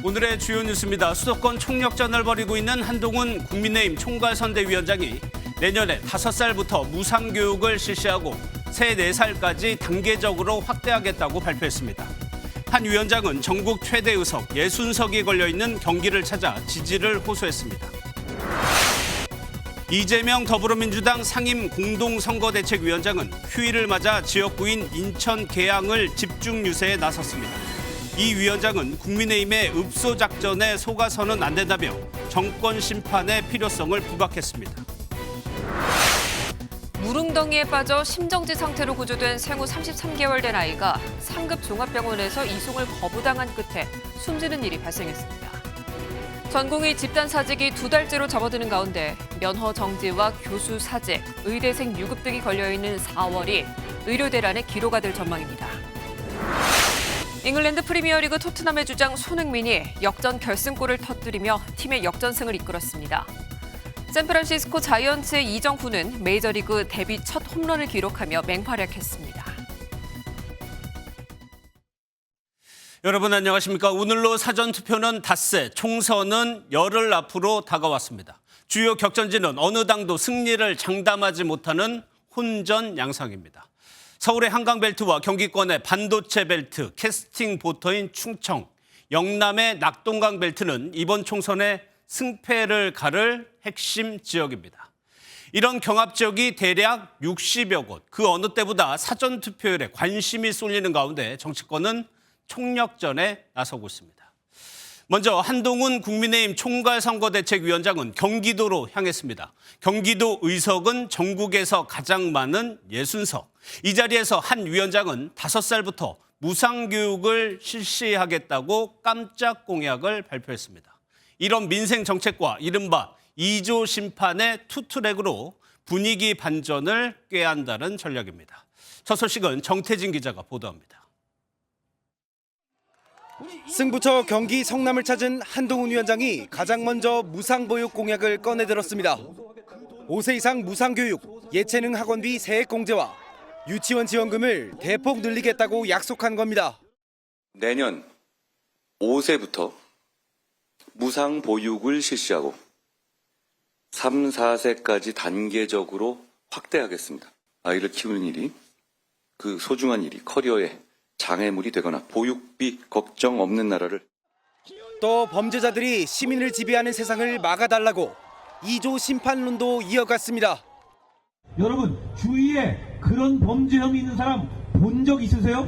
오늘의 주요 뉴스입니다. 수도권 총력전을 벌이고 있는 한동훈 국민의힘 총괄선대위원장이 내년에 5살부터 무상교육을 실시하고 새 4살까지 단계적으로 확대하겠다고 발표했습니다. 한 위원장은 전국 최대 의석 60석이 걸려있는 경기를 찾아 지지를 호소했습니다. 이재명 더불어민주당 상임 공동선거대책위원장은 휴일을 맞아 지역구인 인천 계양을 집중 유세에 나섰습니다. 이 위원장은 국민의힘의 읍소 작전에 속아서는 안 된다며 정권 심판의 필요성을 부각했습니다. 무릉덩이에 빠져 심정지 상태로 구조된 생후 33개월 된 아이가 상급 종합병원에서 이송을 거부당한 끝에 숨지는 일이 발생했습니다. 전공의 집단 사직이 2달째로 접어드는 가운데 면허 정지와 교수 사직, 의대생 유급 등이 걸려있는 4월이 의료대란의 기로가 될 전망입니다. 잉글랜드 프리미어리그 토트넘의 주장 손흥민이 역전 결승골을 터뜨리며 팀의 역전승을 이끌었습니다. 샌프란시스코 자이언츠의 이정후는 메이저리그 데뷔 첫 홈런을 기록하며 맹활약했습니다. 여러분 안녕하십니까? 오늘로 사전투표는 닷새, 총선은 열흘 앞으로 다가왔습니다. 주요 격전지는 어느 당도 승리를 장담하지 못하는 혼전 양상입니다. 서울의 한강벨트와 경기권의 반도체 벨트, 캐스팅 보터인 충청, 영남의 낙동강 벨트는 이번 총선의 승패를 가를 핵심 지역입니다. 이런 경합 지역이 대략 60여 곳, 그 어느 때보다 사전투표율에 관심이 쏠리는 가운데 정치권은 총력전에 나서고 있습니다. 먼저 한동훈 국민의힘 총괄선거대책위원장은 경기도로 향했습니다. 경기도 의석은 전국에서 가장 많은 60석. 이 자리에서 한 위원장은 5살부터 무상교육을 실시하겠다고 깜짝 공약을 발표했습니다. 이런 민생 정책과 이른바 2조 심판의 투트랙으로 분위기 반전을 꾀한다는 전략입니다. 첫 소식은 정태진 기자가 보도합니다. 승부처 경기 성남을 찾은 한동훈 위원장이 가장 먼저 무상보육 공약을 꺼내들었습니다. 5세 이상 무상교육, 예체능 학원비 세액 공제와 유치원 지원금을 대폭 늘리겠다고 약속한 겁니다. 내년 5세부터 무상보육을 실시하고 3, 4세까지 단계적으로 확대하겠습니다. 아이를 키우는 일이 그 소중한 일이 커리어에 장애물이 되거나 보육비 걱정 없는 나라를. 또 범죄자들이 시민을 지배하는 세상을 막아달라고 2조 심판론도 이어갔습니다. 여러분 주위에 그런 범죄 혐의 있는 사람 본 적 있으세요?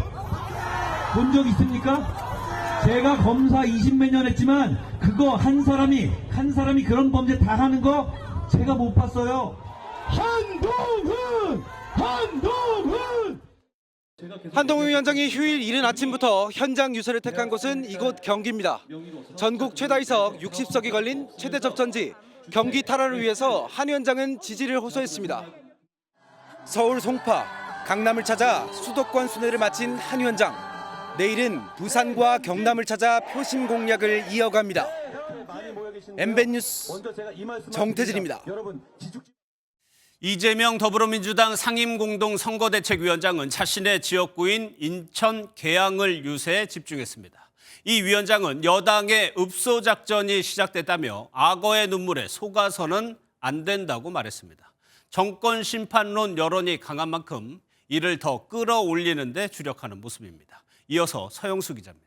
본 적 있습니까? 제가 검사 20몇 년 했지만 그거 한 사람이 그런 범죄 다 하는 거 제가 못 봤어요. 한동훈 위원장이 휴일 이른 아침부터 현장 유세를 택한 곳은 이곳 경기입니다. 전국 최다 의석 60석이 걸린 최대 접전지 경기 탈환을 위해서 한 위원장은 지지를 호소했습니다. 서울 송파, 강남을 찾아 수도권 순회를 마친 한 위원장. 내일은 부산과 경남을 찾아 표심 공략을 이어갑니다. MBN 뉴스 정태진입니다. 이재명 더불어민주당 상임공동선거대책위원장은 자신의 지역구인 인천 계양을 유세에 집중했습니다. 이 위원장은 여당의 읍소 작전이 시작됐다며 악어의 눈물에 속아서는 안 된다고 말했습니다. 정권 심판론 여론이 강한 만큼 이를 더 끌어올리는 데 주력하는 모습입니다. 이어서 서영수 기자입니다.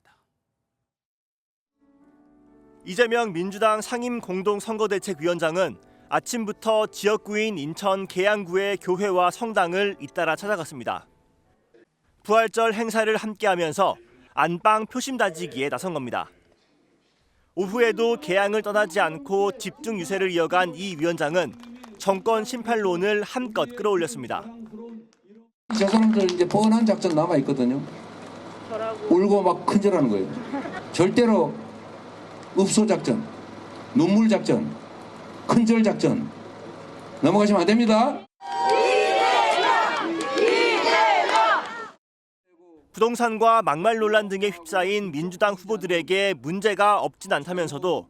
이재명 민주당 상임공동선거대책위원장은 아침부터 지역구인 인천 계양구의 교회와 성당을 잇따라 찾아갔습니다. 부활절 행사를 함께하면서 안방 표심 다지기에 나선 겁니다. 오후에도 계양을 떠나지 않고 집중 유세를 이어간 이 위원장은 정권 심판론을 한껏 끌어올렸습니다. 저 사람들 이제 뻔한 작전 남아 있거든요. 울고 막 큰절하는 거예요. 절대로 읍소 작전, 눈물 작전, 큰절 작전 넘어가시면 안 됩니다. 부동산과 막말 논란 등에 휩싸인 민주당 후보들에게 문제가 없진 않다면서도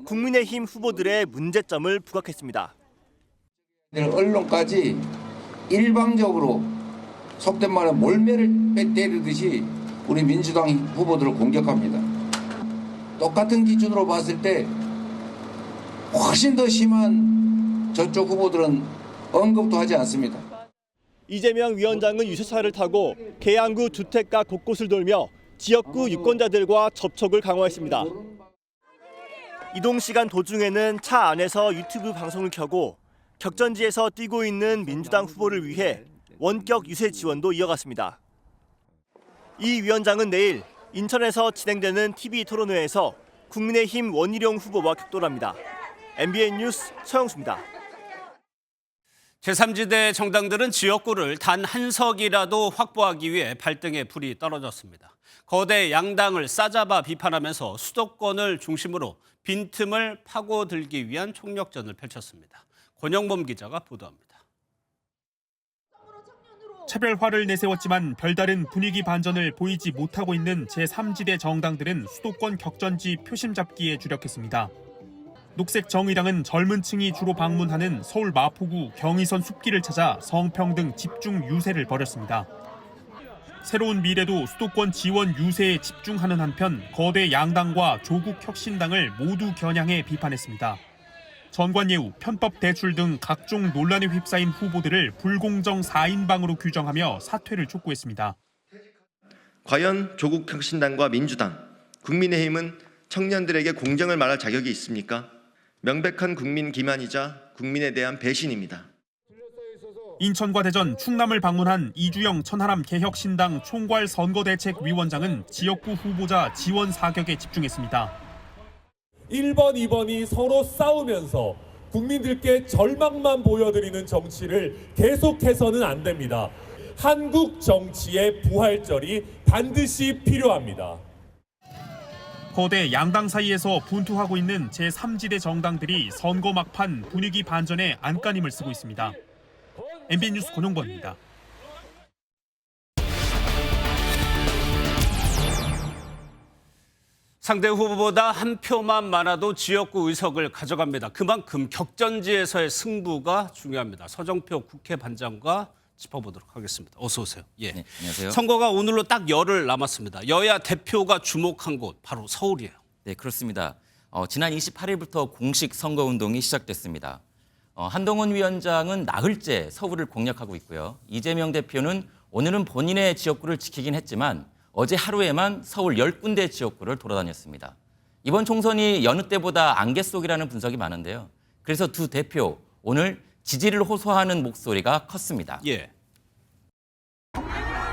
국민의힘 후보들의 문제점을 부각했습니다. 언론까지 일방적으로 속된 말에 몰매를 때리듯이 우리 민주당 후보들을 공격합니다. 똑같은 기준으로 봤을 때 훨씬 더 심한 저쪽 후보들은 언급도 하지 않습니다. 이재명 위원장은 유세차를 타고 계양구 주택가 곳곳을 돌며 지역구 유권자들과 접촉을 강화했습니다. 이동 시간 도중에는 차 안에서 유튜브 방송을 켜고 격전지에서 뛰고 있는 민주당 후보를 위해 원격 유세 지원도 이어갔습니다. 이 위원장은 내일 인천에서 진행되는 TV 토론회에서 국민의힘 원희룡 후보와 격돌합니다. MBN 뉴스 서영수입니다. 제3지대 정당들은 지역구를 단 한 석이라도 확보하기 위해 발등에 불이 떨어졌습니다. 거대 양당을 싸잡아 비판하면서 수도권을 중심으로 빈틈을 파고들기 위한 총력전을 펼쳤습니다. 권영범 기자가 보도합니다. 차별화를 내세웠지만 별다른 분위기 반전을 보이지 못하고 있는 제3지대 정당들은 수도권 격전지 표심 잡기에 주력했습니다. 녹색 정의당은 젊은 층이 주로 방문하는 서울 마포구 경의선 숲길을 찾아 성평등 집중 유세를 벌였습니다. 새로운 미래도 수도권 지원 유세에 집중하는 한편 거대 양당과 조국 혁신당을 모두 겨냥해 비판했습니다. 전관예우, 편법 대출 등 각종 논란에 휩싸인 후보들을 불공정 4인방으로 규정하며 사퇴를 촉구했습니다. 과연 조국 혁신당과 민주당, 국민의힘은 청년들에게 공정을 말할 자격이 있습니까? 명백한 국민 기만이자 국민에 대한 배신입니다. 인천과 대전, 충남을 방문한 이주영 천하람 개혁신당 총괄 선거대책위원장은 지역구 후보자 지원 사격에 집중했습니다. 1번, 2번이 서로 싸우면서 국민들께 절망만 보여드리는 정치를 계속해서는 안 됩니다. 한국 정치의 부활절이 반드시 필요합니다. 거대 양당 사이에서 분투하고 있는 제3지대 정당들이 선거 막판 분위기 반전에 안간힘을 쓰고 있습니다. MBN 뉴스 권용범입니다. 상대 후보보다 한 표만 많아도 지역구 의석을 가져갑니다. 그만큼 격전지에서의 승부가 중요합니다. 서정표 국회 반장과 짚어보도록 하겠습니다. 어서 오세요. 예. 네, 안녕하세요. 선거가 오늘로 딱 열흘 남았습니다. 여야 대표가 주목한 곳 바로 서울이에요. 네, 그렇습니다. 지난 28일부터 공식 선거운동이 시작됐습니다. 한동훈 위원장은 나흘째 서울을 공략하고 있고요. 이재명 대표는 오늘은 본인의 지역구를 지키긴 했지만 어제 하루에만 서울 10군데 지역구를 돌아다녔습니다. 이번 총선이 여느 때보다 안개 속이라는 분석이 많은데요. 그래서 두 대표 오늘 지지를 호소하는 목소리가 컸습니다. 예.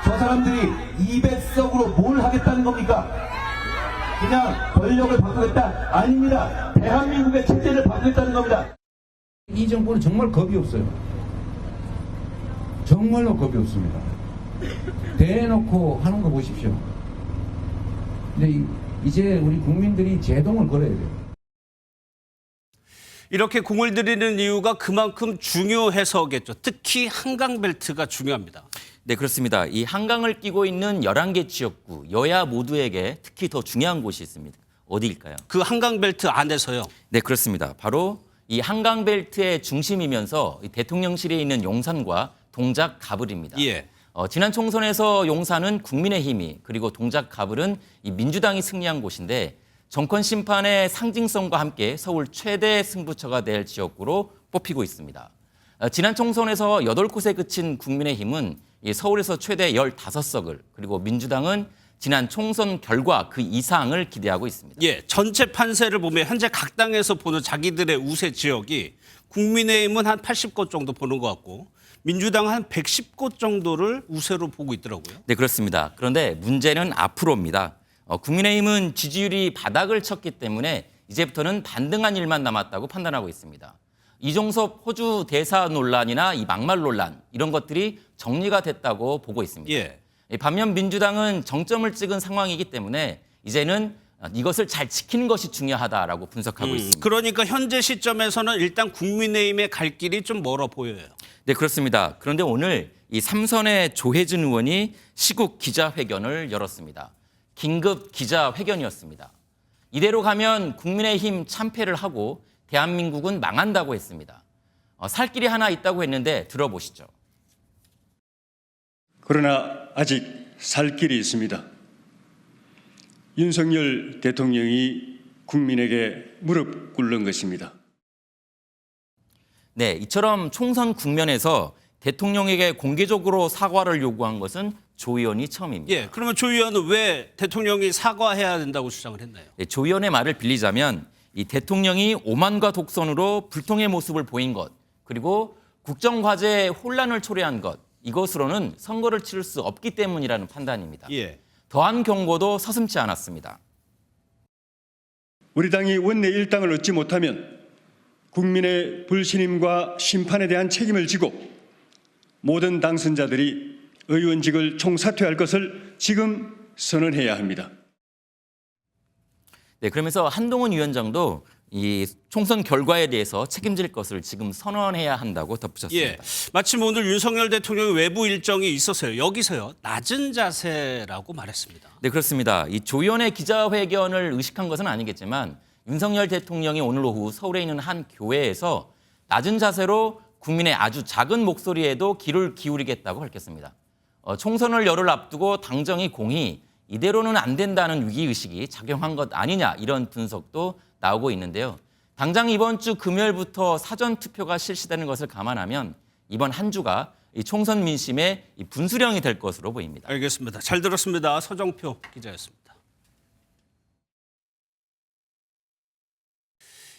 저 사람들이 200석으로 뭘 하겠다는 겁니까? 그냥 권력을 바꾸겠다? 아닙니다. 대한민국의 체제를 바꾸겠다는 겁니다. 이 정부는 정말 겁이 없어요. 정말로 겁이 없습니다. 대놓고 하는 거 보십시오. 근데 이제 우리 국민들이 제동을 걸어야 돼요. 이렇게 공을 들이는 이유가 그만큼 중요해서겠죠. 특히 한강벨트가 중요합니다. 네, 그렇습니다. 이 한강을 끼고 있는 11개 지역구, 여야 모두에게 특히 더 중요한 곳이 있습니다. 어디일까요? 그 한강벨트 안에서요. 네, 그렇습니다. 바로 이 한강벨트의 중심이면서 이 대통령실에 있는 용산과 동작 가불입니다. 예. 지난 총선에서 용산은 국민의힘이 그리고 동작 가불은 이 민주당이 승리한 곳인데 정권 심판의 상징성과 함께 서울 최대 승부처가 될 지역구로 뽑히고 있습니다. 지난 총선에서 8곳에 그친 국민의힘은 서울에서 최대 15석을 그리고 민주당은 지난 총선 결과 그 이상을 기대하고 있습니다. 예, 전체 판세를 보면 현재 각 당에서 보는 자기들의 우세 지역이 국민의힘은 한 80곳 정도 보는 것 같고 민주당은 한 110곳 정도를 우세로 보고 있더라고요. 네, 그렇습니다. 그런데 문제는 앞으로입니다. 국민의힘은 지지율이 바닥을 쳤기 때문에 이제부터는 반등한 일만 남았다고 판단하고 있습니다. 이종섭 호주 대사 논란이나 이 막말 논란 이런 것들이 정리가 됐다고 보고 있습니다. 예. 반면 민주당은 정점을 찍은 상황이기 때문에 이제는 이것을 잘 지키는 것이 중요하다라고 분석하고 있습니다. 그러니까 현재 시점에서는 일단 국민의힘의 갈 길이 좀 멀어 보여요. 네, 그렇습니다. 그런데 오늘 이 삼선의 조혜진 의원이 시국 기자회견을 열었습니다. 긴급 기자회견이었습니다. 이대로 가면 국민의힘 참패를 하고 대한민국은 망한다고 했습니다. 살 길이 하나 있다고 했는데 들어보시죠. 그러나 아직 살 길이 있습니다. 윤석열 대통령이 국민에게 무릎 꿇는 것입니다. 네, 이처럼 총선 국면에서 대통령에게 공개적으로 사과를 요구한 것은 조 의원이 처음입니다. 예, 그러면 조 의원은 왜 대통령이 사과해야 된다고 주장을 했나요? 네, 조 의원의 말을 빌리자면 이 대통령이 오만과 독선으로 불통의 모습을 보인 것, 그리고 국정과제에 혼란을 초래한 것, 이것으로는 선거를 치를 수 없기 때문이라는 판단입니다. 예. 더한 경고도 서슴지 않았습니다. 우리 당이 원내 일당을 얻지 못하면 국민의 불신임과 심판에 대한 책임을 지고 모든 당선자들이 의원직을 총사퇴할 것을 지금 선언해야 합니다. 네, 그러면서 한동훈 위원장도 이 총선 결과에 대해서 책임질 것을 지금 선언해야 한다고 덧붙였습니다. 예, 마침 오늘 윤석열 대통령의 외부 일정이 있어서요. 여기서요, 낮은 자세라고 말했습니다. 네, 그렇습니다. 이 조 의원의 기자회견을 의식한 것은 아니겠지만 윤석열 대통령이 오늘 오후 서울에 있는 한 교회에서 낮은 자세로 국민의 아주 작은 목소리에도 귀를 기울이겠다고 밝혔습니다. 총선을 열흘 앞두고 당정의 공이 이대로는 안 된다는 위기의식이 작용한 것 아니냐, 이런 분석도 나오고 있는데요. 당장 이번 주 금요일부터 사전투표가 실시되는 것을 감안하면 이번 한 주가 이 총선 민심의 이 분수령이 될 것으로 보입니다. 알겠습니다. 잘 들었습니다. 서정표 기자였습니다.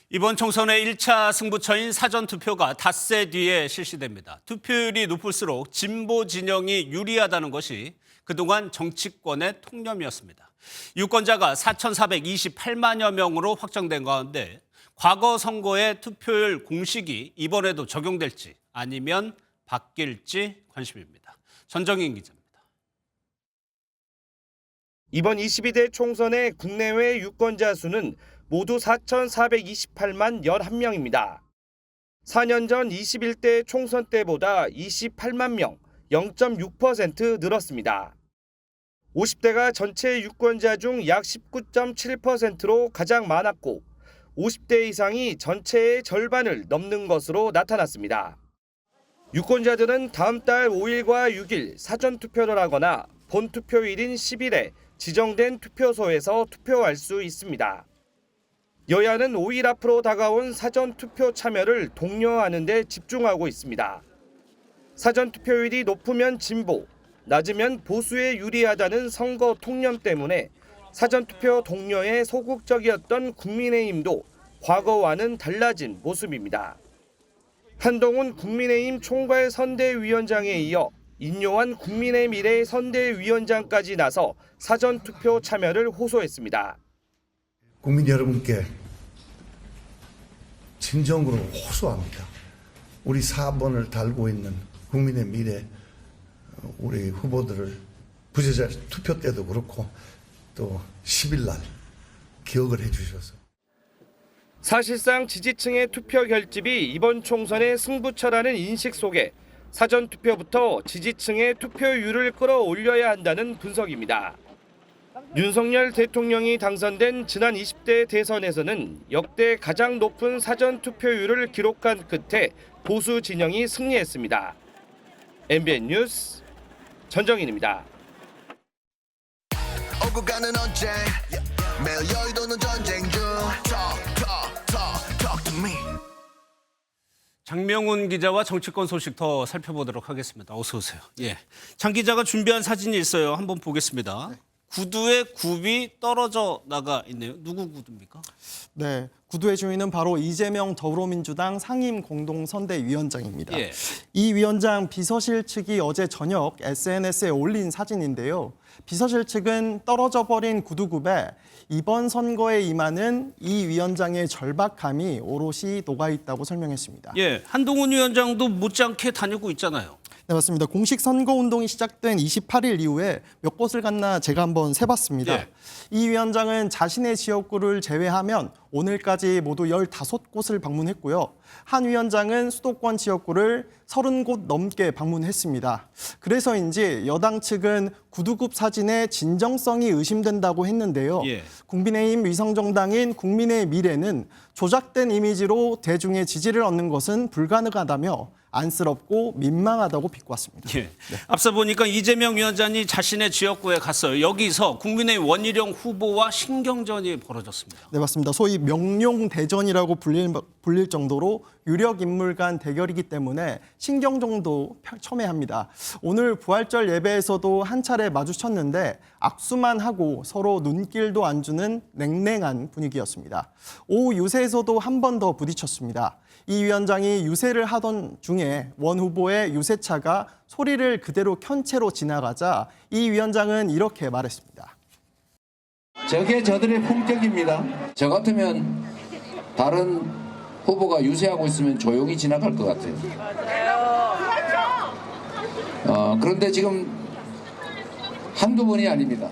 이번 총선의 1차 승부처인 사전투표가 닷새 뒤에 실시됩니다. 투표율이 높을수록 진보 진영이 유리하다는 것이 그동안 정치권의 통념이었습니다. 유권자가 4,428만여 명으로 확정된 가운데 과거 선거의 투표율 공식이 이번에도 적용될지 아니면 바뀔지 관심입니다. 전정인 기자입니다. 이번 22대 총선의 국내외 유권자 수는 모두 4,428만 11명입니다. 4년 전 21대 총선 때보다 28만 명, 0.6% 늘었습니다. 50대가 전체 유권자 중 약 19.7%로 가장 많았고 50대 이상이 전체의 절반을 넘는 것으로 나타났습니다. 유권자들은 다음 달 5일과 6일 사전투표를 하거나 본투표일인 10일에 지정된 투표소에서 투표할 수 있습니다. 여야는 5일 앞으로 다가온 사전투표 참여를 독려하는 데 집중하고 있습니다. 사전투표율이 높으면 진보, 낮으면 보수에 유리하다는 선거 통념 때문에 사전투표 독려에 소극적이었던 국민의힘도 과거와는 달라진 모습입니다. 한동훈 국민의힘 총괄 선대위원장에 이어 인요한 국민의 미래 선대위원장까지 나서 사전투표 참여를 호소했습니다. 국민 여러분께 진정으로 호소합니다. 우리 4번을 달고 있는 국민의 미래 우리 후보들을 부재자 투표 때도 그렇고 또 10일 날 기억을 해 주셔서. 사실상 지지층의 투표 결집이 이번 총선의 승부처라는 인식 속에 사전투표부터 지지층의 투표율을 끌어올려야 한다는 분석입니다. 윤석열 대통령이 당선된 지난 20대 대선에서는 역대 가장 높은 사전투표율을 기록한 끝에 보수 진영이 승리했습니다. MBN 뉴스 전정인입니다. 오고 가는 언제 매일 여의도는 전쟁 중 Talk to me. 장명훈 기자와 정치권 소식 더 살펴보도록 하겠습니다. 어서 오세요. 예, 장 기자가 준비한 사진이 있어요. 한번 보겠습니다. 네. 구두에 굽이 떨어져 나가 있네요. 누구 구두입니까? 네, 구두의 주인은 바로 이재명 더불어민주당 상임공동선대위원장입니다. 예. 이 위원장 비서실 측이 어제 저녁 SNS에 올린 사진인데요. 비서실 측은 떨어져 버린 구두굽에 이번 선거에 임하는 이 위원장의 절박함이 오롯이 녹아있다고 설명했습니다. 예, 한동훈 위원장도 못지않게 다니고 있잖아요. 네, 맞습니다. 공식 선거운동이 시작된 28일 이후에 몇 곳을 갔나 제가 한번 세봤습니다. 예. 이 위원장은 자신의 지역구를 제외하면 오늘까지 모두 15곳을 방문했고요. 한 위원장은 수도권 지역구를 30곳 넘게 방문했습니다. 그래서인지 여당 측은 구두굽 사진의 진정성이 의심된다고 했는데요. 국민의힘 위성정당인 국민의 미래는 조작된 이미지로 대중의 지지를 얻는 것은 불가능하다며 안쓰럽고 민망하다고 비꼬았습니다. 앞서 보니까 이재명 위원장이 자신의 지역구에 갔어요. 여기서 국민의힘 원희룡 후보와 신경전이 벌어졌습니다. 네, 맞습니다. 소위 명룡대전이라고 불릴 정도로 유력 인물 간 대결이기 때문에 신경전도 첨예합니다. 오늘 부활절 예배에서도 한 차례 마주쳤는데 악수만 하고 서로 눈길도 안 주는 냉랭한 분위기였습니다. 오후 유세에서도 한 번 더 부딪혔습니다. 이 위원장이 유세를 하던 중에 원 후보의 유세차가 소리를 그대로 켠 채로 지나가자 이 위원장은 이렇게 말했습니다. 저게 저들의 품격입니다. 저 같으면 다른 후보가 유세하고 있으면 조용히 지나갈 것 같아요. 그런데 지금 한두 번이 아닙니다.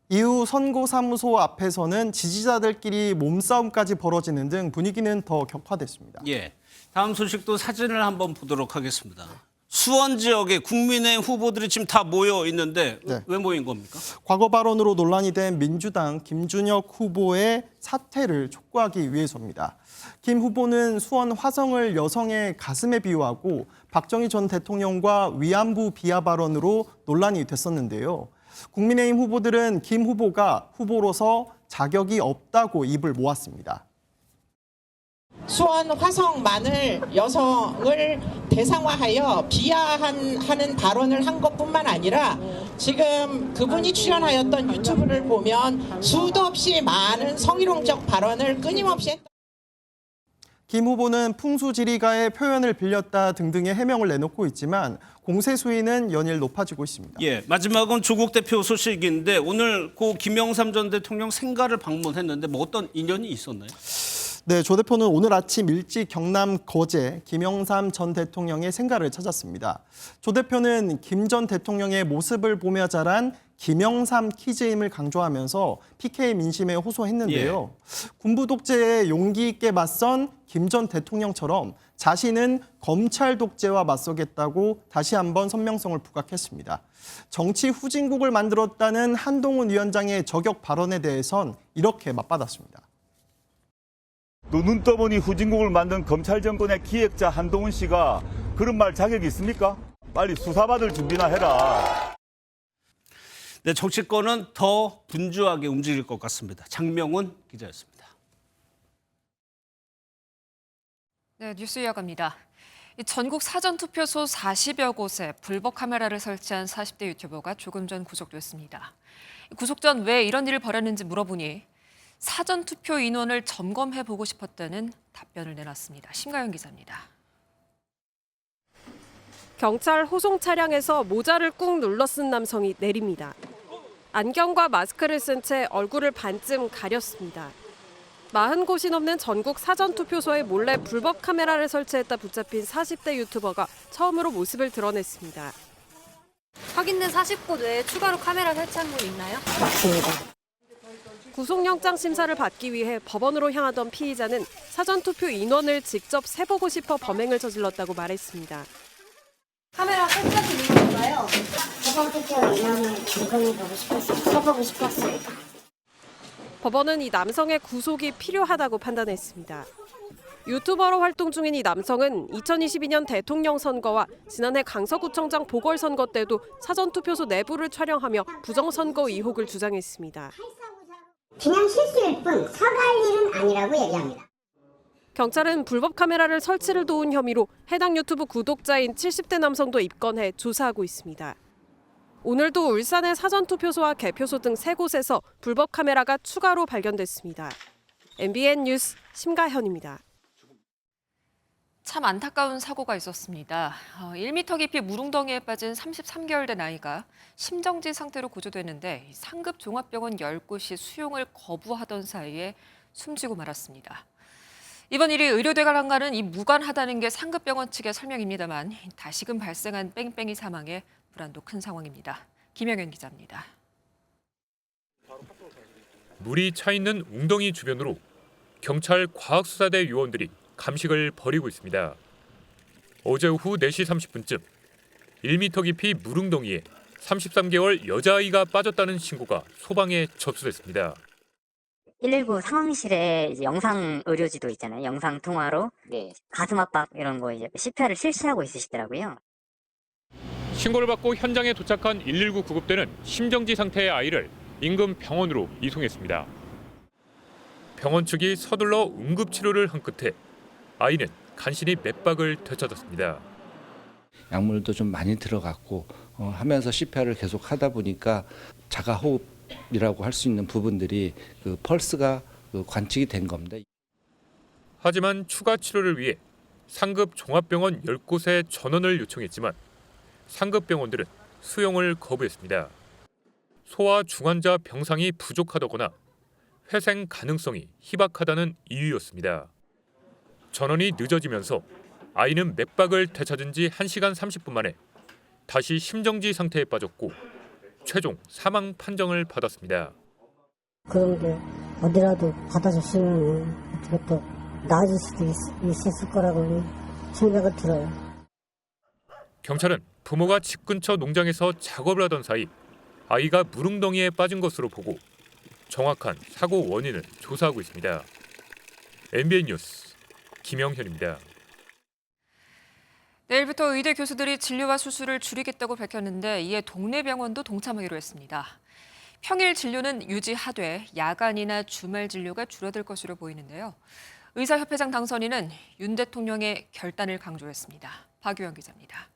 이후 선거사무소 앞에서는 지지자들끼리 몸싸움까지 벌어지는 등 분위기는 더 격화됐습니다. 다음 소식도 사진을 한번 보도록 하겠습니다. 수원 지역에 국민의힘 후보들이 지금 다 모여 있는데 왜 모인 겁니까? 과거 발언으로 논란이 된 민주당 김준혁 후보의 사퇴를 촉구하기 위해서입니다. 김 후보는 수원 화성을 여성의 가슴에 비유하고 박정희 전 대통령과 위안부 비하 발언으로 논란이 됐었는데요. 국민의힘 후보들은 김 후보가 후보로서 자격이 없다고 입을 모았습니다. 수원 화성만을 여성을 대상화하여 비하하는 발언을 한 것뿐만 아니라 지금 그분이 출연하였던 유튜브를 보면 수도 없이 많은 성희롱적 발언을 끊임없이 했다. 김 후보는 풍수지리가의 표현을 빌렸다 등등의 해명을 내놓고 있지만 공세 수위는 연일 높아지고 있습니다. 마지막은 조국 대표 소식인데 오늘 고 김영삼 전 대통령 생가를 방문했는데 뭐 어떤 인연이 있었나요? 네, 조 대표는 오늘 아침 일찍 경남 거제 김영삼 전 대통령의 생가를 찾았습니다. 조 대표는 김 전 대통령의 모습을 보며 자란 김영삼 키즈임을 강조하면서 PK 민심에 호소했는데요. 군부 독재에 용기 있게 맞선 김 전 대통령처럼 자신은 검찰 독재와 맞서겠다고 다시 한번 선명성을 부각했습니다. 정치 후진국을 만들었다는 한동훈 위원장의 저격 발언에 대해선 이렇게 맞받았습니다. 또 눈 떠보니 후진국을 만든 검찰 정권의 기획자 한동훈 씨가 그런 말 자격이 있습니까? 빨리 수사받을 준비나 해라. 네, 정치권은 더 분주하게 움직일 것 같습니다. 장명훈 기자였습니다. 네, 뉴스 이어갑니다. 전국 사전투표소 40여 곳에 불법 카메라를 설치한 40대 유튜버가 조금 전 구속됐습니다. 구속 전 왜 이런 일을 벌였는지 물어보니 사전투표 인원을 점검해보고 싶었다는 답변을 내놨습니다. 심가연 기자입니다. 경찰 호송 차량에서 모자를 꾹 눌러 쓴 남성이 내립니다. 안경과 마스크를 쓴 채 얼굴을 반쯤 가렸습니다. 40곳이 넘는 전국 사전투표소에 몰래 불법 카메라를 설치했다 붙잡힌 40대 유튜버가 처음으로 모습을 드러냈습니다. 확인된 40곳 외에 추가로 카메라 설치한 곳 있나요? 맞습니다. 구속영장 심사를 받기 위해 법원으로 향하던 피의자는 사전투표 인원을 직접 세보고 싶어 범행을 저질렀다고 말했습니다. 카메라 설치한 곳 있나요? 사전투표 인원을 점검해보고 싶었어요. 세보고 싶었습니다. 법원은 이 남성의 구속이 필요하다고 판단했습니다. 유튜버로 활동 중인 이 남성은 2022년 대통령 선거와 지난해 강서구청장 보궐선거 때도 사전투표소 내부를 촬영하며 부정선거 의혹을 주장했습니다. 그냥 실수일 뿐 사과할 일은 아니라고 얘기합니다. 경찰은 불법 카메라를 설치를 도운 혐의로 해당 유튜브 구독자인 70대 남성도 입건해 조사하고 있습니다. 오늘도 울산의 사전투표소와 개표소 등 3곳에서 불법 카메라가 추가로 발견됐습니다. MBN 뉴스 심가현입니다. 참 안타까운 사고가 있었습니다. 1m 깊이 물웅덩이에 빠진 33개월 된 아이가 심정지 상태로 구조됐는데 상급 종합병원 10곳이 수용을 거부하던 사이에 숨지고 말았습니다. 이번 일이 의료대관과는 무관하다는 게 상급병원 측의 설명입니다만 다시금 발생한 뺑뺑이 사망에 불안도 큰 상황입니다. 김영현 기자입니다. 물이 차 있는 웅덩이 주변으로 경찰 과학수사대 요원들이 감식을 벌이고 있습니다. 어제 오후 4시 30분쯤 1m 깊이 물웅덩이에 33개월 여자아이가 빠졌다는 신고가 소방에 접수됐습니다. 119 상황실에 이제 영상 의료지도 있잖아요. 영상 통화로 가슴 압박 이런 거 이제 CPR을 실시하고 있으시더라고요. 신고를 받고 현장에 도착한 119 구급대는 심정지 상태의 아이를 인근 병원으로 이송했습니다. 병원 측이 서둘러 응급치료를 한 끝에 아이는 간신히 맥박을 되찾았습니다. 약물도 좀 많이 들어갔고 하면서 CPR을 계속 하다 보니까 자가호흡이라고 할 수 있는 부분들이 그 펄스가 관측이 된 겁니다. 하지만 추가 치료를 위해 상급 종합병원 10곳에 전원을 요청했지만 상급 병원들은 수용을 거부했습니다. 소아 중환자 병상이 부족하다거나 회생 가능성이 희박하다는 이유였습니다. 전원이 늦어지면서 아이는 맥박을 되찾은 지 1시간 30분 만에 다시 심정지 상태에 빠졌고 최종 사망 판정을 받았습니다. 그런 게 어디라도 받아줬으면 어떻게 또 나아질 수도 있었을 거라고 생각이 들어요. 경찰은 부모가 집 근처 농장에서 작업을 하던 사이 아이가 물웅덩이에 빠진 것으로 보고 정확한 사고 원인을 조사하고 있습니다. MBN 뉴스 김영현입니다. 내일부터 의대 교수들이 진료와 수술을 줄이겠다고 밝혔는데 이에 동네 병원도 동참하기로 했습니다. 평일 진료는 유지하되 야간이나 주말 진료가 줄어들 것으로 보이는데요. 의사협회장 당선인은 윤 대통령의 결단을 강조했습니다. 박유영 기자입니다.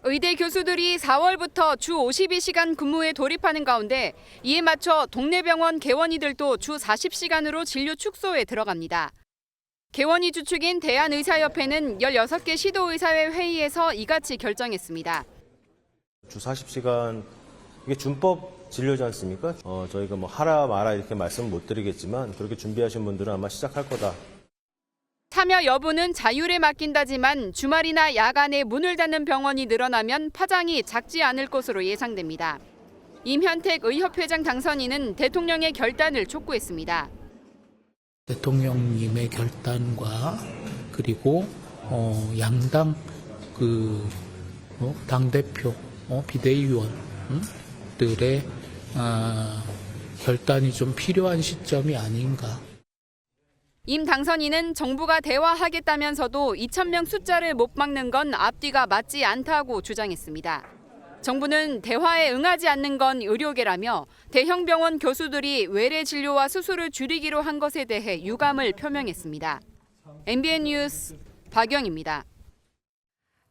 의대 교수들이 4월부터 주 52시간 근무에 돌입하는 가운데 이에 맞춰 동네 병원 개원이들도 주 40시간으로 진료 축소에 들어갑니다. 개원이 주축인 대한의사협회는 16개 시도의사회 회의에서 이같이 결정했습니다. 주 40시간 이게 준법 진료지 않습니까? 저희가 뭐 하라 마라 이렇게 말씀 못 드리겠지만 그렇게 준비하신 분들은 아마 시작할 거다. 참여 여부는 자율에 맡긴다지만 주말이나 야간에 문을 닫는 병원이 늘어나면 파장이 작지 않을 것으로 예상됩니다. 임현택 의협회장 당선인은 대통령의 결단을 촉구했습니다. 대통령님의 결단과 그리고 양당 당대표 비대위원들의 결단이 좀 필요한 시점이 아닌가. 임 당선인은 정부가 대화하겠다면서도 2,000명 숫자를 못 막는 건 앞뒤가 맞지 않다고 주장했습니다. 정부는 대화에 응하지 않는 건 의료계라며 대형 병원 교수들이 외래 진료와 수술을 줄이기로 한 것에 대해 유감을 표명했습니다. MBN 뉴스 박영입니다.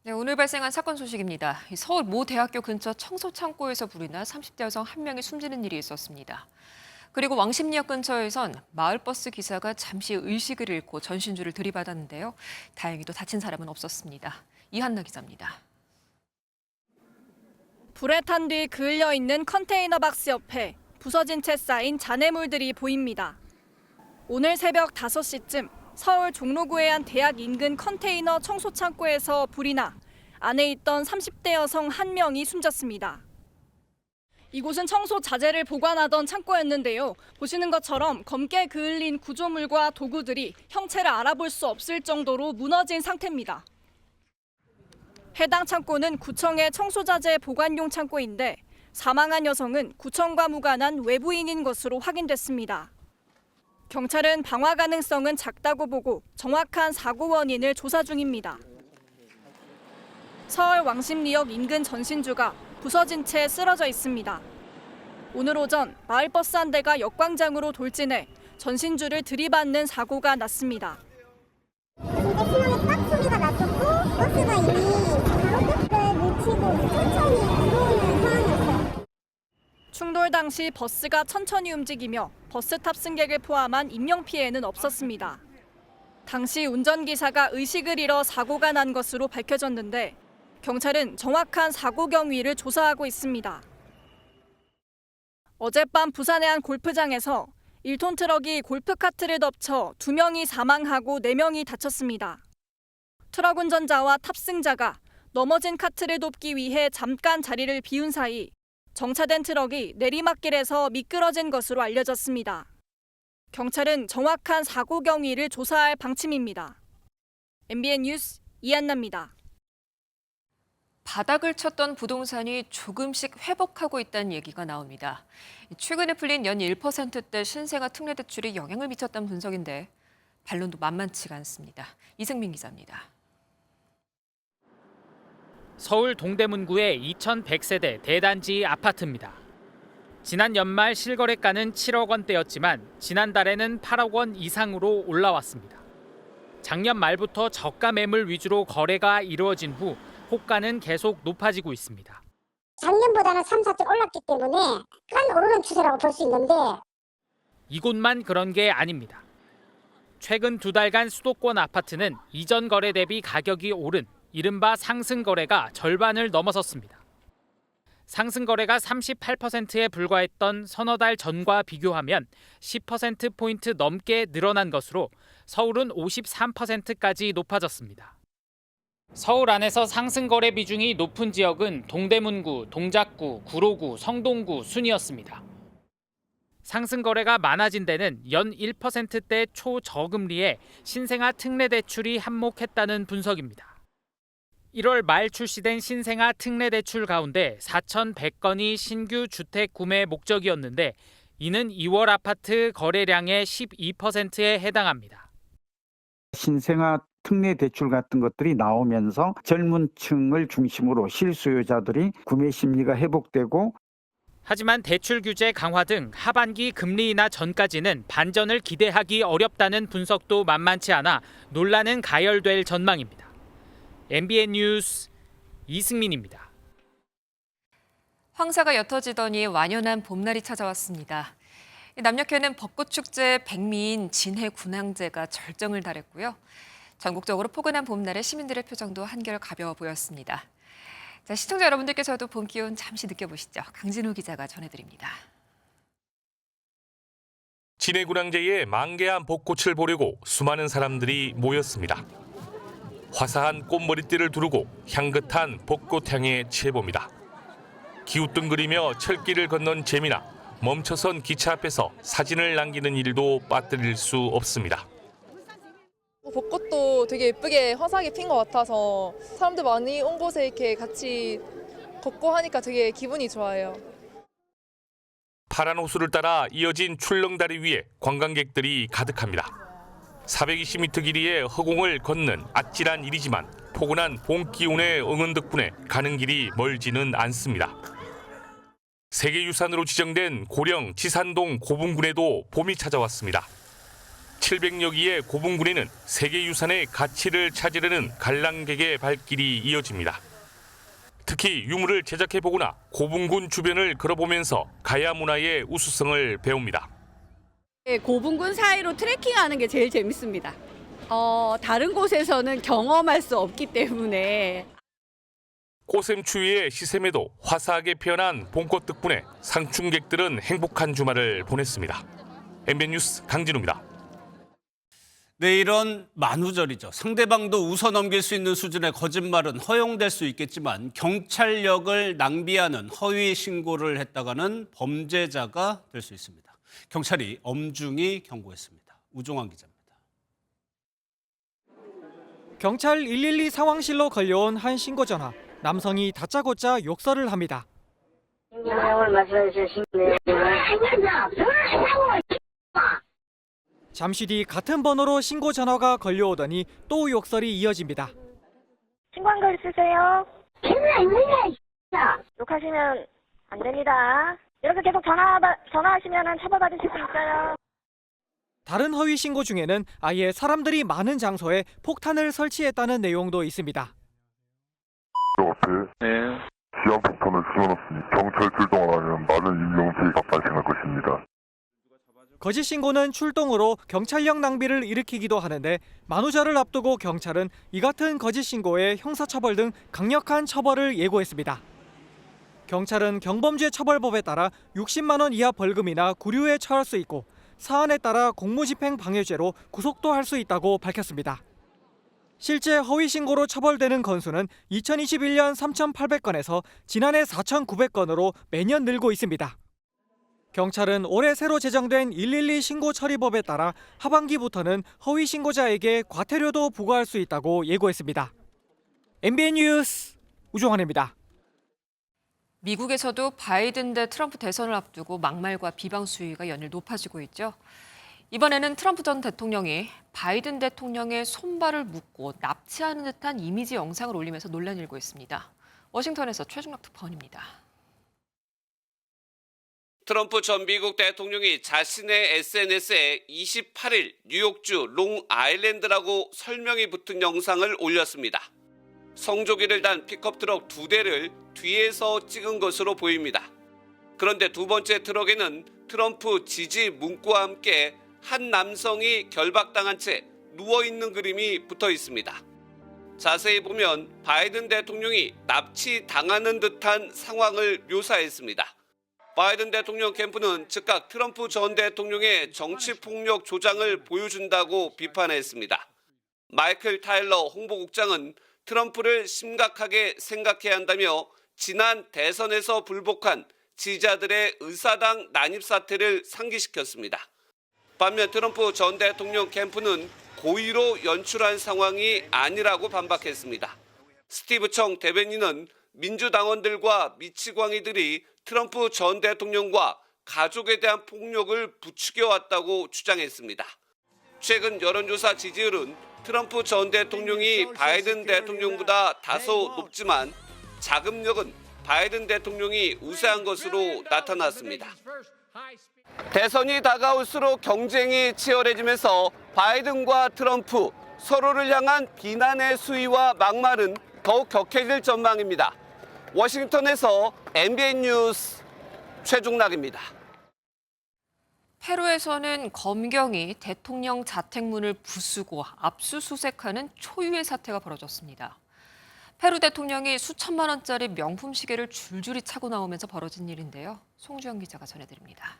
네, 오늘 발생한 사건 소식입니다. 서울 모 대학교 근처 청소 창고에서 불이 나 30대 여성 1명이 숨지는 일이 있었습니다. 그리고 왕십리역 근처에선 마을버스 기사가 잠시 의식을 잃고 전신주를 들이받았는데요. 다행히도 다친 사람은 없었습니다. 이한나 기자입니다. 불에 탄 뒤 그을려 있는 컨테이너 박스 옆에 부서진 채 쌓인 잔해물들이 보입니다. 오늘 새벽 5시쯤 서울 종로구의 한 대학 인근 컨테이너 청소 창고에서 불이 나 안에 있던 30대 여성 1명이 숨졌습니다. 이곳은 청소 자재를 보관하던 창고였는데요. 보시는 것처럼 검게 그을린 구조물과 도구들이 형체를 알아볼 수 없을 정도로 무너진 상태입니다. 해당 창고는 구청의 청소자재 보관용 창고인데 사망한 여성은 구청과 무관한 외부인인 것으로 확인됐습니다. 경찰은 방화 가능성은 작다고 보고 정확한 사고 원인을 조사 중입니다. 서울 왕십리역 인근 전신주가 부서진 채 쓰러져 있습니다. 오늘 오전 마을버스 한 대가 역광장으로 돌진해 전신주를 들이받는 사고가 났습니다. 소리가 났었고 버스가 이미 가로등을 묻히고 천천히 들어오는 상황이었어요. 충돌 당시 버스가 천천히 움직이며 버스 탑승객을 포함한 인명피해는 없었습니다. 당시 운전기사가 의식을 잃어 사고가 난 것으로 밝혀졌는데 경찰은 정확한 사고 경위를 조사하고 있습니다. 어젯밤 부산의 한 골프장에서 1톤 트럭이 골프카트를 덮쳐 2명이 사망하고 4명이 다쳤습니다. 트럭 운전자와 탑승자가 넘어진 카트를 돕기 위해 잠깐 자리를 비운 사이 정차된 트럭이 내리막길에서 미끄러진 것으로 알려졌습니다. 경찰은 정확한 사고 경위를 조사할 방침입니다. MBN 뉴스 이한나입니다. 바닥을 쳤던 부동산이 조금씩 회복하고 있다는 얘기가 나옵니다. 최근에 풀린 연 1%대 신생아 특례 대출이 영향을 미쳤다는 분석인데 반론도 만만치가 않습니다. 이승민 기자입니다. 서울 동대문구의 2100세대 대단지 아파트입니다. 지난 연말 실거래가는 7억 원대였지만 지난달에는 8억 원 이상으로 올라왔습니다. 작년 말부터 저가 매물 위주로 거래가 이루어진 후 호가는 계속 높아지고 있습니다. 작년보다는 3, 4점 올랐기 때문에 간 오르는 추세라고 볼 수 있는데 이곳만 그런 게 아닙니다. 최근 2달간 수도권 아파트는 이전 거래 대비 가격이 오른 이른바 상승 거래가 절반을 넘어섰습니다. 상승 거래가 38%에 불과했던 서너 달 전과 비교하면 10%포인트 넘게 늘어난 것으로 서울은 53%까지 높아졌습니다. 서울 안에서 상승 거래 비중이 높은 지역은 동대문구, 동작구, 구로구, 성동구 순이었습니다. 상승 거래가 많아진 데는 연 1%대 초저금리에 신생아 특례 대출이 한몫했다는 분석입니다. 1월 말 출시된 신생아 특례 대출 가운데 4,100건이 신규 주택 구매 목적이었는데 이는 2월 아파트 거래량의 12%에 해당합니다. 신생아 특례 대출 같은 것들이 나오면서 젊은 층을 중심으로 실수요자들이 구매 심리가 회복되고 하지만 대출 규제 강화 등 하반기 금리 인하 전까지는 반전을 기대하기 어렵다는 분석도 만만치 않아 논란은 가열될 전망입니다. MBN 뉴스 이승민입니다. 황사가 옅어지더니 완연한 봄날이 찾아왔습니다. 남녘에는 벚꽃축제 백미인 진해 군항제가 절정을 달했고요. 전국적으로 포근한 봄날에 시민들의 표정도 한결 가벼워 보였습니다. 자, 시청자 여러분들께서도 봄 기온 잠시 느껴보시죠. 강진우 기자가 전해드립니다. 진해 군항제의 만개한 벚꽃을 보려고 수많은 사람들이 모였습니다. 화사한 꽃머리띠를 두르고 향긋한 벚꽃향에 취해봅니다. 기우뚱거리며 철길을 건넌 재미나 멈춰선 기차 앞에서 사진을 남기는 일도 빠뜨릴 수 없습니다. 벚꽃도 되게 예쁘게 화사하게 핀 것 같아서 사람들 많이 온 곳에 이렇게 같이 걷고 하니까 되게 기분이 좋아요. 파란 호수를 따라 이어진 출렁다리 위에 관광객들이 가득합니다. 420m 길이의 허공을 걷는 아찔한 일이지만 포근한 봄 기온의 응원 덕분에 가는 길이 멀지는 않습니다. 세계유산으로 지정된 고령 지산동 고분군에도 봄이 찾아왔습니다. 700여 기의 고분군에는 세계유산의 가치를 찾으려는 관람객의 발길이 이어집니다. 특히 유물을 제작해보거나 고분군 주변을 걸어보면서 가야 문화의 우수성을 배웁니다. 고분군 사이로 트레킹하는 게 제일 재밌습니다. 다른 곳에서는 경험할 수 없기 때문에. 꽃샘 추위의 시샘에도 화사하게 피어난 봄꽃 덕분에 상춘객들은 행복한 주말을 보냈습니다. MBN 뉴스 강진우입니다. 내일은 만우절이죠. 상대방도 웃어넘길 수 있는 수준의 거짓말은 허용될 수 있겠지만 경찰력을 낭비하는 허위 신고를 했다가는 범죄자가 될 수 있습니다. 경찰이 엄중히 경고했습니다. 우종환 기자입니다. 경찰 112 상황실로 걸려온 한 신고 전화. 남성이 다짜고짜 욕설을 합니다. 잠시 뒤 같은 번호로 신고 전화가 걸려오더니 또 욕설이 이어집니다. 신고한 글 쓰세요. 욕하시면 안 됩니다. 이렇게 계속 전화하시면 처벌받으실 수 있어요. 다른 허위 신고 중에는 아예 사람들이 많은 장소에 폭탄을 설치했다는 내용도 있습니다. 앞에 지하폭탄을 씌워놨으니 경찰 출동을 하면 많은 인명피해가 발생할 것입니다. 거짓 신고는 출동으로 경찰력 낭비를 일으키기도 하는데 만우절을 앞두고 경찰은 이 같은 거짓 신고에 형사처벌 등 강력한 처벌을 예고했습니다. 경찰은 경범죄 처벌법에 따라 60만 원 이하 벌금이나 구류에 처할 수 있고 사안에 따라 공무집행 방해죄로 구속도 할 수 있다고 밝혔습니다. 실제 허위 신고로 처벌되는 건수는 2021년 3,800건에서 지난해 4,900건으로 매년 늘고 있습니다. 경찰은 올해 새로 제정된 112 신고 처리법에 따라 하반기부터는 허위 신고자에게 과태료도 부과할 수 있다고 예고했습니다. MBN 뉴스 우종환입니다. 미국에서도 바이든 대 트럼프 대선을 앞두고 막말과 비방 수위가 연일 높아지고 있죠. 이번에는 트럼프 전 대통령이 바이든 대통령의 손발을 묶고 납치하는 듯한 이미지 영상을 올리면서 논란이 일고 있습니다. 워싱턴에서 최중락 특파원입니다. 트럼프 전 미국 대통령이 자신의 SNS에 28일 뉴욕주 롱아일랜드라고 설명이 붙은 영상을 올렸습니다. 성조기를 단 픽업 트럭 2대를 뒤에서 찍은 것으로 보입니다. 그런데 두 번째 트럭에는 트럼프 지지 문구와 함께 한 남성이 결박당한 채 누워있는 그림이 붙어 있습니다. 자세히 보면 바이든 대통령이 납치당하는 듯한 상황을 묘사했습니다. 바이든 대통령 캠프는 즉각 트럼프 전 대통령의 정치폭력 조장을 보여준다고 비판했습니다. 마이클 타일러 홍보국장은 트럼프를 심각하게 생각해야 한다며 지난 대선에서 불복한 지지자들의 의사당 난입 사태를 상기시켰습니다. 반면 트럼프 전 대통령 캠프는 고의로 연출한 상황이 아니라고 반박했습니다. 스티브 청 대변인은 민주당원들과 미치광이들이 트럼프 전 대통령과 가족에 대한 폭력을 부추겨왔다고 주장했습니다. 최근 여론조사 지지율은 트럼프 전 대통령이 바이든 대통령보다 다소 높지만 자금력은 바이든 대통령이 우세한 것으로 나타났습니다. 대선이 다가올수록 경쟁이 치열해지면서 바이든과 트럼프 서로를 향한 비난의 수위와 막말은 더욱 격해질 전망입니다. 워싱턴에서 MBN 뉴스 최중락입니다. 페루에서는 검경이 대통령 자택문을 부수고 압수수색하는 초유의 사태가 벌어졌습니다. 페루 대통령이 수천만 원짜리 명품 시계를 줄줄이 차고 나오면서 벌어진 일인데요. 송주영 기자가 전해드립니다.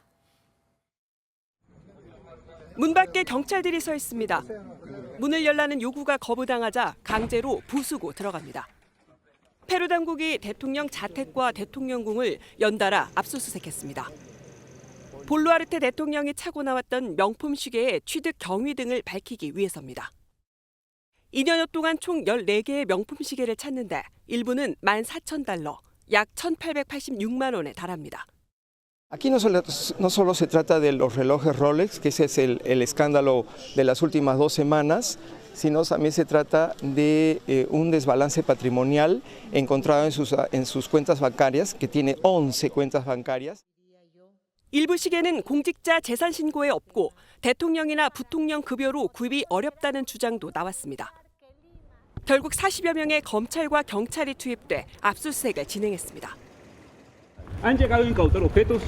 문 밖에 경찰들이 서 있습니다. 문을 열라는 요구가 거부당하자 강제로 부수고 들어갑니다. 페루 당국이 대통령 자택과 대통령궁을 연달아 압수수색했습니다. 볼루아르테 대통령이 차고 나왔던 명품 시계의 취득 경위 등을 밝히기 위해서입니다. 2년여 동안 총 14개의 명품 시계를 찾는데 일부는 14,000달러, 약 1,886만 원에 달합니다. Aquí no solo se trata de los relojes Rolex, que ese es el escándalo de las últimas 2 semanas, sino también se trata de un desbalance patrimonial encontrado en sus cuentas bancarias, que tiene 11 cuentas bancarias. 일부 시계는 공직자 재산 신고에 없고 대통령이나 부통령 급여로 구입이 어렵다는 주장도 나왔습니다. 결국 40여 명의 검찰과 경찰이 투입돼 압수수색을 진행했습니다. Han llegado a incautar objetos.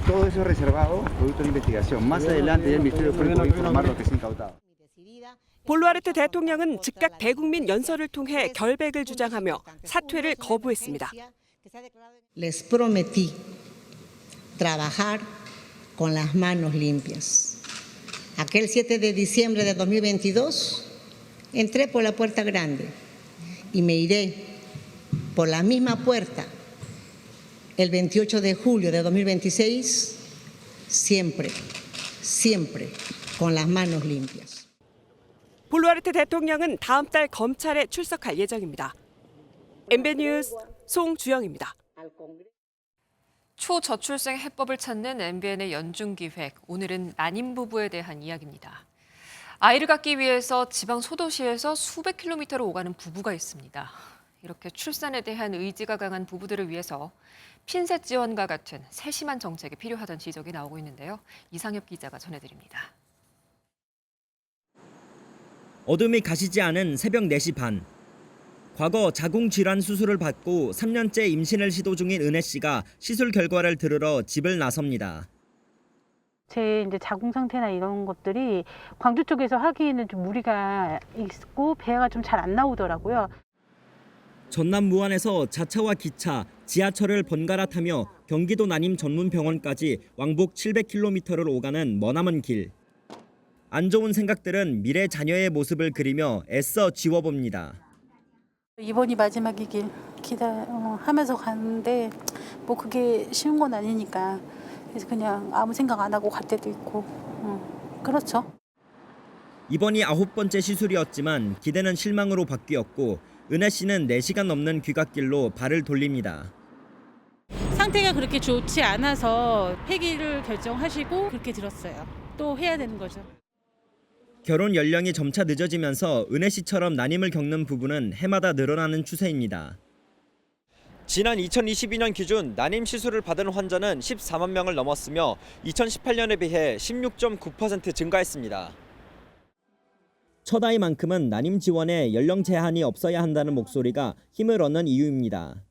Todo eso es reservado, producto de investigación. Más adelante el Ministerio Público va a informar lo que se ha incautado. 볼루아르테 대통령은 즉각 대국민 연설을 통해 결백을 주장하며 사퇴를 거부했습니다. Les prometí trabajar con las manos limpias. Aquel 7 de diciembre de 2022 entré por la puerta grande y me iré por la misma puerta el 28 de julio de 2026, siempre con las manos limpias. 볼루아르테 대통령은 다음 달 검찰에 출석할 예정입니다. MBN 뉴스 송주영입니다. 초저출생 해법을 찾는 MBN의 연중기획, 오늘은 난임 부부에 대한 이야기입니다. 아이를 갖기 위해서 지방 소도시에서 수백 킬로미터를 오가는 부부가 있습니다. 이렇게 출산에 대한 의지가 강한 부부들을 위해서 핀셋 지원과 같은 세심한 정책이 필요하다는 지적이 나오고 있는데요. 이상엽 기자가 전해드립니다. 어둠이 가시지 않은 새벽 4시 반. 과거 자궁질환 수술을 받고 3년째 임신을 시도 중인 은혜 씨가 시술 결과를 들으러 집을 나섭니다. 제 이제 자궁 상태나 이런 것들이 광주 쪽에서 하기에는 좀 무리가 있고 배가 좀 잘 안 나오더라고요. 전남 무안에서 자차와 기차, 지하철을 번갈아 타며 경기도 난임 전문 병원까지 왕복 700km를 오가는 머나먼 길. 안 좋은 생각들은 미래 자녀의 모습을 그리며 애써 지워봅니다. 이번이 마지막이길 기대하면서 가는데 뭐 그게 쉬운 건 아니니까 그래서 그냥 아무 생각 안 하고 갈 때도 있고 그렇죠. 이번이 9번째 시술이었지만 기대는 실망으로 바뀌었고 은혜 씨는 4시간 넘는 귀갓길로 발을 돌립니다. 상태가 그렇게 좋지 않아서 폐기를 결정하시고 그렇게 들었어요. 또 해야 되는 거죠. 결혼 연령이 점차 늦어지면서 은혜 씨처럼 난임을 겪는 부부는 해마다 늘어나는 추세입니다. 지난 2022년 기준 난임 시술을 받은 환자는 14만 명을 넘었으며 2018년에 비해 16.9% 증가했습니다. 첫 아이만큼은 난임 지원에 연령 제한이 없어야 한다는 목소리가 힘을 얻는 이유입니다.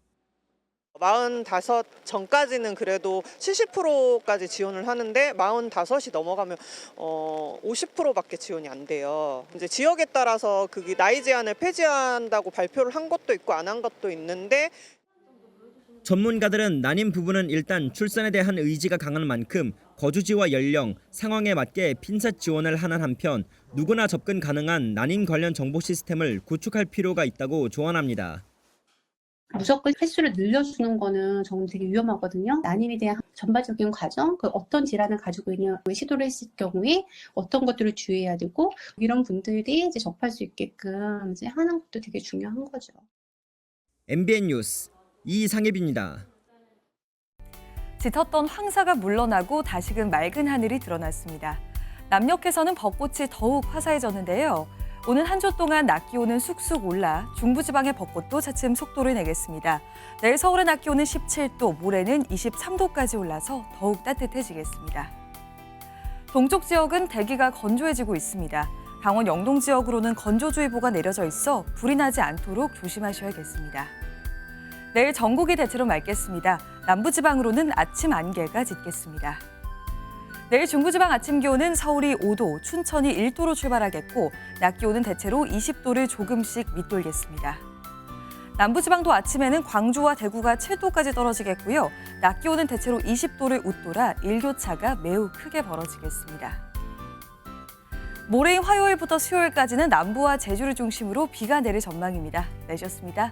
45 전까지는 그래도 70%까지 지원을 하는데 45이 넘어가면 50%밖에 지원이 안 돼요. 이제 지역에 따라서 그게 나이 제한을 폐지한다고 발표를 한 것도 있고 안 한 것도 있는데 전문가들은 난임 부부는 일단 출산에 대한 의지가 강한 만큼 거주지와 연령, 상황에 맞게 핀셋 지원을 하는 한편 누구나 접근 가능한 난임 관련 정보 시스템을 구축할 필요가 있다고 조언합니다. 무조건 횟수를 늘려주는 거는 정말 되게 위험하거든요. 난임에 대한 전반적인 과정, 어떤 질환을 가지고 있는 시도를 했을 경우에 어떤 것들을 주의해야 되고 이런 분들이 이제 접할 수 있게끔 이제 하는 것도 되게 중요한 거죠. MBN 뉴스 이상엽입니다. 짙었던 황사가 물러나고 다시금 맑은 하늘이 드러났습니다. 남녘에서는 벚꽃이 더욱 화사해졌는데요. 오는 한 주 동안 낮 기온은 쑥쑥 올라 중부지방의 벚꽃도 차츰 속도를 내겠습니다. 내일 서울의 낮 기온은 17도, 모레는 23도까지 올라서 더욱 따뜻해지겠습니다. 동쪽 지역은 대기가 건조해지고 있습니다. 강원 영동 지역으로는 건조주의보가 내려져 있어 불이 나지 않도록 조심하셔야겠습니다. 내일 전국이 대체로 맑겠습니다. 남부지방으로는 아침 안개가 짙겠습니다. 내일 중부지방 아침 기온은 서울이 5도, 춘천이 1도로 출발하겠고 낮 기온은 대체로 20도를 조금씩 밑돌겠습니다. 남부지방도 아침에는 광주와 대구가 7도까지 떨어지겠고요. 낮 기온은 대체로 20도를 웃돌아 일교차가 매우 크게 벌어지겠습니다. 모레인 화요일부터 수요일까지는 남부와 제주를 중심으로 비가 내릴 전망입니다. 내주셨습니다.